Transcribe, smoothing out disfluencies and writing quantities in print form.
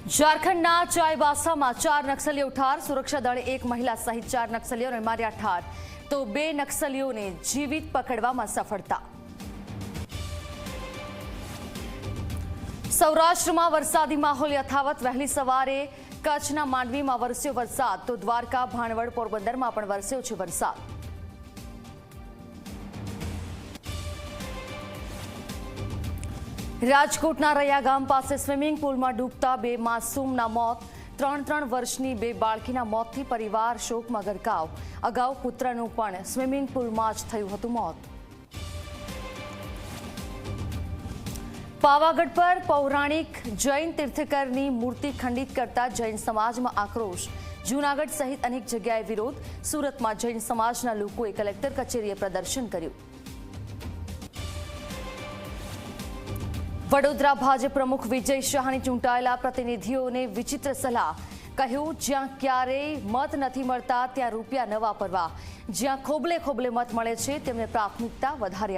झारखंडના ચાઈબાસામાં 4 નક્સલીઓ ઠાર। સુરક્ષા દળે 1 મહિલા સહિત 4 નક્સલીઓને માર્યા ઠાર તો 2 નક્સલીઓને જીવિત પકડવામાં સફળતા। સૌરાષ્ટ્રમાં વરસાદી માહોલ યથાવત। વહેલી સવારે કચ્છના માંડવીમાં વરસ્યો વરસાદ તો દ્વારકા, ભાણવડ, પોરબંદરમાં પણ વરસ્યો છે વરસાદ। રાજકોટના રૈયા ગામ પાસે સ્વિમિંગ પુલમાં ડૂબતા 2 માસૂમના મોત। 3 વર્ષની 2 બાળકીના મોતથી પરિવાર શોકમાં ગરકાવ। અગાઉ પુત્રનું પણ સ્વિમિંગ પુલમાં જ થયું હતું મોત। પાવાગઢ પર પૌરાણિક જૈન તીર્થકરની મૂર્તિ ખંડિત કરતા જૈન સમાજમાં આક્રોશ। જૂનાગઢ સહિત અનેક જગ્યાએ વિરોધ। સુરતમાં જૈન સમાજના લોકોએ કલેક્ટર કચેરીએ પ્રદર્શન કર્યું। વડોદરા ભાજપ પ્રમુખ વિજય શાહની ચૂંટાયેલા પ્રતિનિધિઓને વિચિત્ર સલાહ। કહ્યું, જ્યાં ક્યારેય મત નથી મળતા ત્યાં રૂપિયા ન વાપરવા। જ્યાં ખોબલે ખોબલે મત મળે છે તેમને પ્રાથમિકતા વધારે